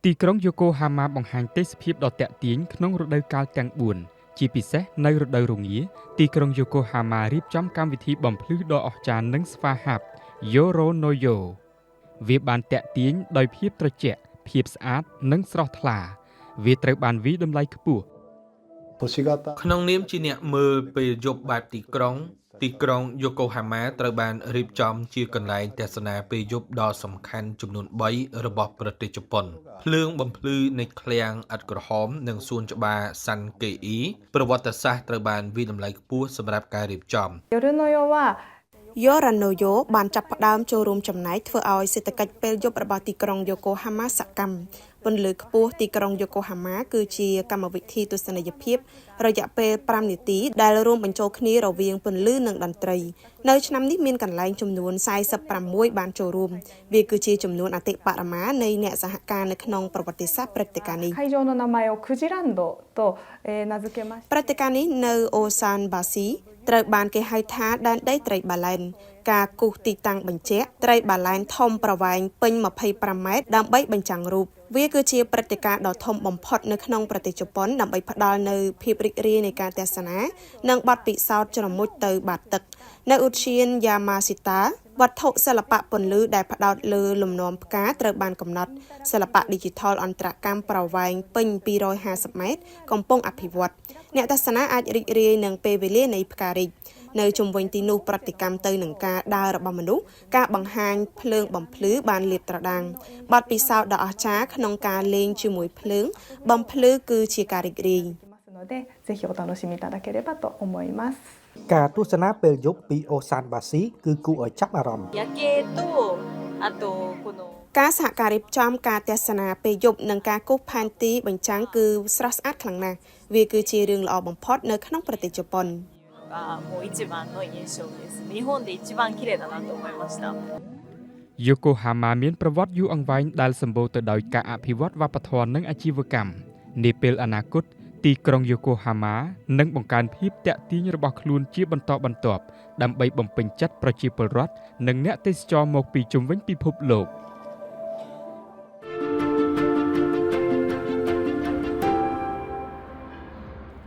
ទីក្រុងយូកូហាម៉ាបង្ហាញទេសភាពដ៏ទាក់ទាញក្នុងរដូវកាលទាំង4ជាពិសេសនៅរដូវរងាទីក្រុងយូកូហាម៉ារៀបចំកម្មវិធីបំភ្លឺដ៏អស្ចារ្យនិងស្វាហាប់ Yoro no Yo វាបានទាក់ទាញដោយភាពត្រជាក់ភាពស្អាតនិងស្រស់ថ្លាវាត្រូវបានវិតម្លៃខ្ពស់ក្នុងនាមជាអ្នកមើលពេលយប់បែបទីក្រុងយូកូហាម៉ាត្រូវបានរៀបចំជាកន្លែងទស្សនាពេលយប់ដ៏សំខាន់ចំនួន3របស់ប្រទេសជប៉ុនភ្លើងបំភ្លឺនៃឃ្លាំងឥដ្ឋក្រហមនិងសួនច្បារសាន់កេអ៊ីប្រវត្តិសាស្ត្រត្រូវបានវិតម្លៃខ្ពស់សម្រាប់ការរៀបចំYoro no Yo បានចាប់ផ្ដើមចូលរួមចំណែកធ្វើឲ្យសេដ្ឋកិច្ចពេលយប់របស់ទីក្រុងយូកូហាម៉ាសកម្មពន្លឺខ្ពស់ទីក្រុងយូកូហាម៉ាគឺជាកម្មវិធីទស្សនីយភាពរយៈពេល5នាទីដែលរួមបញ្ចូលគ្នារវាងពន្លឺនិងតន្ត្រីនៅឆ្នាំនេះមានកន្លែងចំនួន46បានចូលរួមវាគឺជាចំនួនអតិបរមានៃអ្នកសហការនៅក្នុងប្រវត្តិសាស្ត្រព្រឹត្តិការណ៍នេះព្រឹត្តិការណ៍នេះនៅអូសានបាស៊ីត្រូវបានគេហៅថាដែនដីត្រីបាឡែនការគូសទីតាំងបញ្ជាក់ត្រីបាឡែនធំប្រវែងពេញ25ម៉ែត្រដើម្បីបញ្ចាំងរូបវាគឺជាព្រឹត្តិការណ៍ដ៏ធំបំផុតនៅក្នុងប្រទេសជប៉ុនដើម្បីផ្ដល់នូវភាពរីករាយនៃការទស្សនានិងបទពិសោធន៍ជ្រមុជទៅបាតទឹកនៅឧទ្យានយ៉ាម៉ាស៊ីតាវត្ថុសិល្បៈពន្លឺដែលផ្ដោតលើលំនាំផ្កាត្រូវបានកំណត់សិល្បៈ Digital អន្តរកម្មប្រវែងពេញ250ម៉ែត្រកំពុងអភិវឌ្ឍអ្នកទស្សនាអាចរីករាយនឹងពេលវេលានៃផ្ការីកនៅជុំវិញទីនោះប្រតិកម្មទៅនឹងការដើររបស់មនុស្សការបង្ហាញភ្លើងបំភ្លឺបានលាតត្រដាងបទពិសោធន៍ដ៏អស្ចារ្យក្នុងការលេងជាមួយភ្លើងបំភ្លឺគឺជាការរីករាយការទស្សនាពេលយប់ពីអូសានបាស៊ីគឺគួរឲ្យចាប់អារម្មណ៍ការសហការរៀបចំការទស្សនាពេលយប់និងការគូសផែនទីបញ្ចាំងគឺស្រស់ស្អាតខ្លាំងណាស់វាគឺជារឿងល្អបំផុតនៅក្នុងប្រទេសជប៉ុនយូកូហាម៉ាមានប្រវត្តិយូរអង្វែងដែលសម្បូរទៅដោយការអភិវឌ្ឍវប្បធម៌និងអាជីវកម្មនាពេលអនាគតទីក្រុងយូកូហាម៉ានឹងបង្កើនភាពទាក់ទាញរបស់ខ្លួនជាបន្តបន្ទាប់ដើម្បីបំពេញចិត្តប្រជាពលរដ្ឋនិងអ្នកទេសចរមកពីជុំវិញពិភពលោក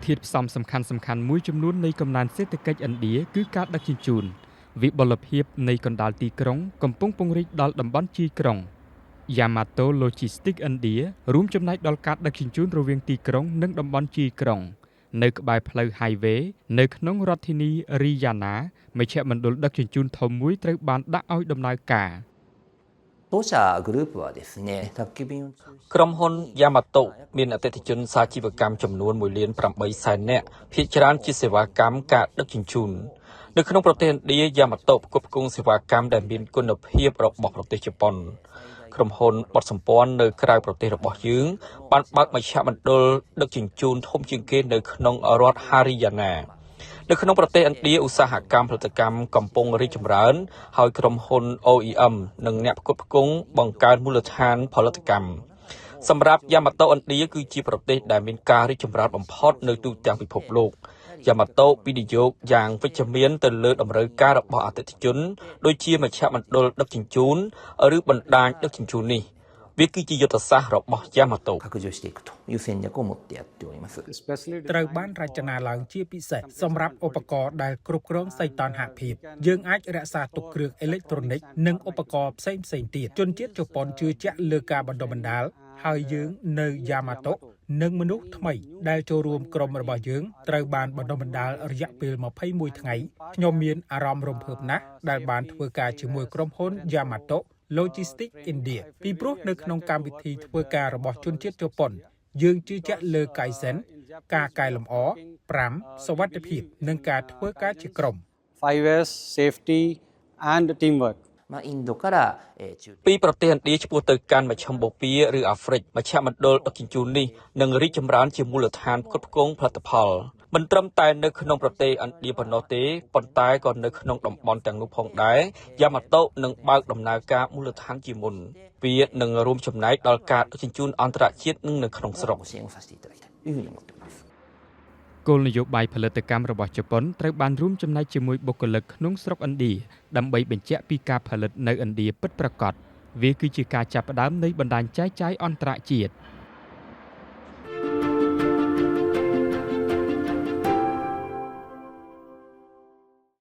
ធាតុផ្សំសំខាន់មួយចំនួននៃកំណើនសេដ្ឋកិច្ចឥណ្ឌាគឺការដឹកជញ្ជូនវិបុលភាពនៃកណ្ដាលទីក្រុងកំពុងពង្រីកដល់តំបន់ជាយក្រុង Yamato Logistics India រួមចំណែកដល់ការដឹកជញ្ជូនរវាងទីក្រុងនិងតំបន់ជាយក្រុងនៅក្បែរផ្លូវ Highway នៅក្នុងរដ្ឋធានី Riyanna មជ្ឈមណ្ឌលដឹកជញ្ជូនធំមួយត្រូវបានដាក់ឲ្យដំណើរការក្រុមហ៊ុន Yamato មានអតិថិជនសាជីវកម្មចំនួន 1,800,000 នាក់ភាគច្រើនជាសេវាកម្មការដឹកជញ្ជូននៅក្នុងប្រទេសឥណ្ឌា Yamato ផ្គត់ផ្គង់សេវាកម្មដែលមានគុណភាពរបស់ប្រទេសជប៉ុនក្រុមហ៊ុនបត់សម្ព័ន្ធនៅក្រៅប្រទេសរបស់យើងបានបើកមជ្ឈមណ្ឌលដឹកជញ្ជូនធំជាងគេនៅក្នុងរដ្ឋ Haryana នៅក្នុងប្រទេសឥណ្ឌាឧស្សាហកម្មផលិតកម្មកំពុងរីកចម្រើនហើយក្រុមហ៊ុន OEM និងអ្នកផ្គត់ផ្គង់បង្កើនមូលដ្ឋានផលិតកម្មសម្រាប់ Yamato ឥណ្ឌាគឺជាប្រទេសដែលមានការរីកចម្រើនបំផុតនៅទូទាំងពិភពលោក Yamato វិនិយោគយ៉ាងវិជ្ជមានទៅលើតម្រូវការរបស់អតិថិជនដូចជាមជ្ឈមណ្ឌលដឹកជញ្ជូនឬបណ្ដាញដឹកជញ្ជូននេះវាគឺជាយុទ្ធសាស្ត្ររបស់ Yamato ត្រូវបានរចនាឡើងជាពិសេសសម្រាប់ឧបករណ៍ដែលគ្រប់គ្រងសីតុណ្ហភាពយើងអាចរក្សាទុកគ្រឿងអេឡិចត្រូនិកនិងឧបករណ៍ផ្សេងទៀតជនជាតិជប៉ុនជឿជាក់លើការបណ្ដុះបណ្ដាលហើយយើងនៅ Yamato និងមនុស្សថ្មីដែលចូលរួមក្រុមរបស់យើងត្រូវបានបណ្ដុះបណ្ដាលរយៈពេល21ថ្ងៃខ្ញុំមានអារម្មណ៍រំភើបណាស់ដែលបានធ្វើការជាមួយក្រុមហ៊ុន Yamato Logistics India ពីព្រោះនៅក្នុងកម្មវិធីធ្វើការរបស់ជនជាតិជប៉ុនយើងជឿជាក់លើ Kaizen ការកែលម្អ 5 សុវត្ថិភាពនិងការធ្វើការជាក្រុម 5S safety and teamworkពីប្រទេសឥណ្ឌាឆ្ពោះទៅកាន់មជ្ឈមបូព៌ាឬអាហ្វ្រិកមជ្ឈមណ្ឌលដឹកជញ្ជូននេះនឹងរីកចម្រើនជាមូលដ្ឋានផ្គត់ផ្គង់ផលិតផលមិនត្រឹមតែនៅក្នុងប្រទេសឥណ្ឌាប៉ុណ្ណោះទេប៉ុន្តែក៏នៅក្នុងតំបន់ទាំងនោះផងដែរ Yamato នឹងបើកដំណើរការមូលដ្ឋានជាមុនវានឹងរួមចំណែកដល់ការដឹកជញ្ជូនអន្តរជាតិនិងនៅក្នុងស្រុកគោលនយោបាយផលិតកម្មរបស់ជប៉ុនត្រូវបានរួមចំណែកជាមួយបុគ្គលិកក្នុងស្រុកឥណ្ឌាដើម្បីបញ្ជាក់ពីការផលិតនៅឥណ្ឌាពិតប្រាកដ វាគឺជាការចាប់ផ្ដើមនៃបណ្ដាញចែកចាយអន្តរជាតិ